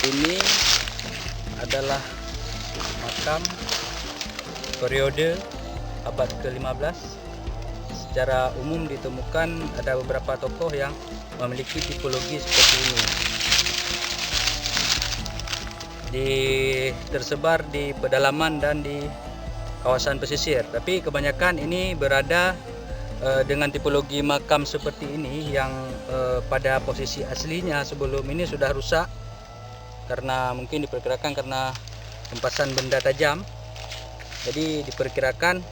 Ini adalah makam periode abad ke-15. Secara umum ditemukan ada beberapa tokoh yang memiliki tipologi seperti ini. Tersebar di pedalaman dan di kawasan pesisir. Tapi kebanyakan ini berada dengan tipologi makam seperti ini yang pada posisi aslinya sebelum ini sudah rusak. Karena mungkin diperkirakan karena hempasan benda tajam, jadi diperkirakan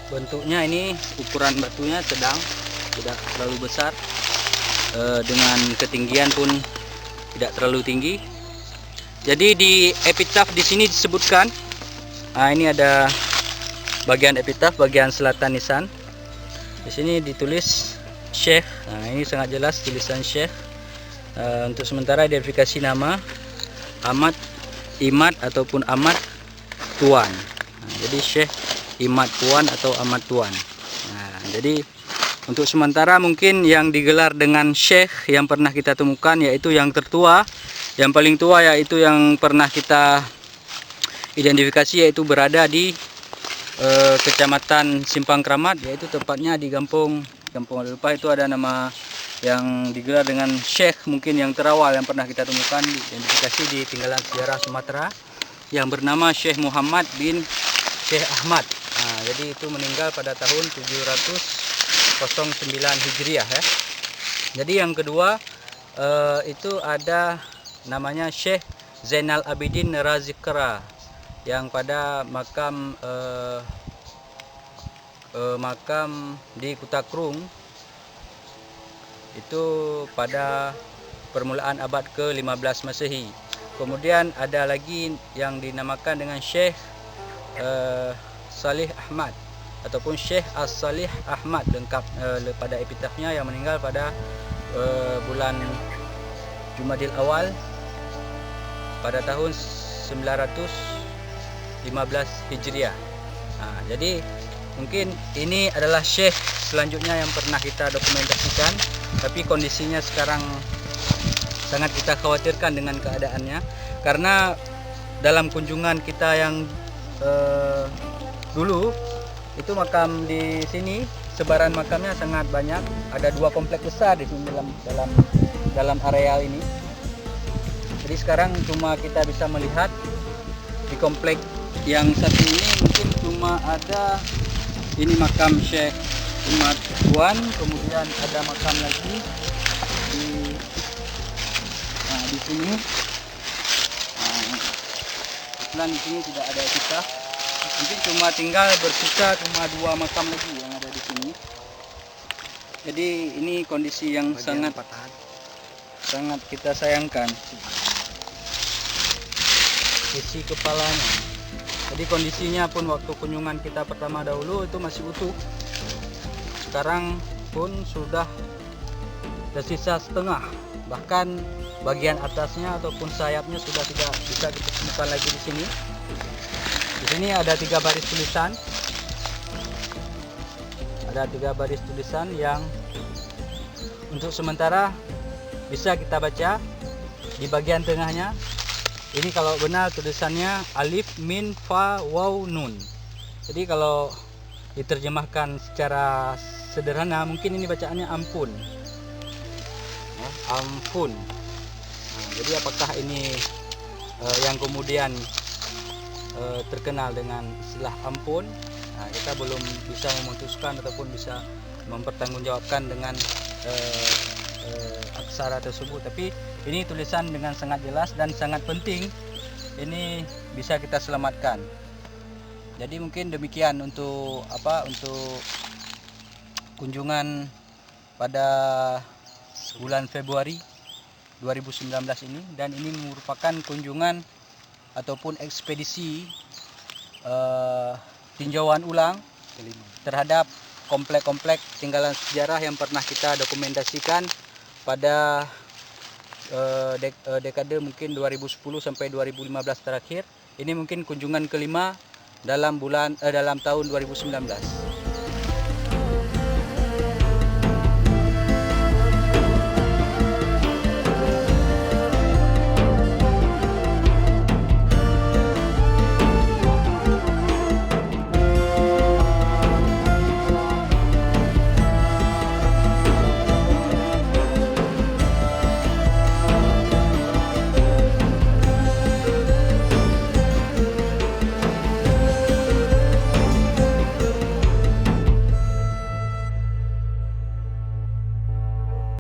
bentuknya ini ukuran batunya sedang, tidak terlalu besar, dengan ketinggian pun tidak terlalu tinggi. Jadi di epitaf di sini disebutkan, ini ada bagian epitaf bagian selatan nisan. Di sini ditulis Syekh. Ini sangat jelas tulisan Syekh. Untuk sementara identifikasi nama Ahmad Imad ataupun Ahmad Tuan. Jadi Syekh Imad Tuan atau Ahmad Tuan. Jadi untuk sementara mungkin yang digelar dengan Syekh yang pernah kita temukan yaitu yang tertua, yang paling tua, yaitu yang pernah kita identifikasi yaitu berada di Kecamatan Simpang Kramat, yaitu tepatnya di Kampung Lepa. Itu ada nama yang digelar dengan Syekh mungkin yang terawal yang pernah kita temukan identifikasi di tinggalan sejarah Sumatera yang bernama Syekh Muhammad bin Syekh Ahmad. Jadi itu meninggal pada tahun 709 Hijriah ya. Jadi yang kedua itu ada namanya Syekh Zainal Abidin Razikra yang pada makam di Kutakrung itu pada permulaan abad ke-15 Masehi. Kemudian ada lagi yang dinamakan dengan Syekh Salih Ahmad ataupun Syekh As-Salih Ahmad lengkap pada epitafnya, yang meninggal pada bulan Jumadil Awal pada tahun 915 Hijriah. Jadi mungkin ini adalah Syekh selanjutnya yang pernah kita dokumentasikan, tapi kondisinya sekarang sangat kita khawatirkan dengan keadaannya, karena dalam kunjungan kita yang dulu itu makam di sini, sebaran makamnya sangat banyak, ada 2 komplek besar di sini dalam areal ini. Jadi sekarang cuma kita bisa melihat di komplek yang satu ini mungkin cuma ada ini makam Syekh Imad Tuan, kemudian ada makam lagi di sini. Di sini tidak ada epitaf. Mungkin cuma tinggal bersisa cuma 2 makam lagi yang ada di sini. Jadi ini kondisi yang sangat kita sayangkan. Isi kepalanya. Jadi kondisinya pun waktu kunjungan kita pertama dahulu itu masih utuh. Sekarang pun sudah tersisa setengah, bahkan bagian atasnya ataupun sayapnya sudah tidak bisa kita temukan lagi di sini. Di sini ada 3 baris tulisan. Ada 3 baris tulisan yang untuk sementara bisa kita baca di bagian tengahnya. Ini kalau benar tulisannya alif min fa waw nun. Jadi kalau diterjemahkan secara sederhana mungkin ini bacaannya ampun. Ya, ampun. Nah, jadi apakah ini yang kemudian terkenal dengan istilah ampun? Nah, kita belum bisa memutuskan ataupun bisa mempertanggungjawabkan dengan aksara tersebut, tapi ini tulisan dengan sangat jelas dan sangat penting, ini bisa kita selamatkan. Jadi mungkin demikian untuk kunjungan pada bulan Februari 2019 ini, dan ini merupakan kunjungan ataupun ekspedisi tinjauan ulang terhadap komplek-komplek tinggalan sejarah yang pernah kita dokumentasikan pada dekade mungkin 2010 sampai 2015 terakhir. Ini mungkin kunjungan kelima dalam tahun 2019.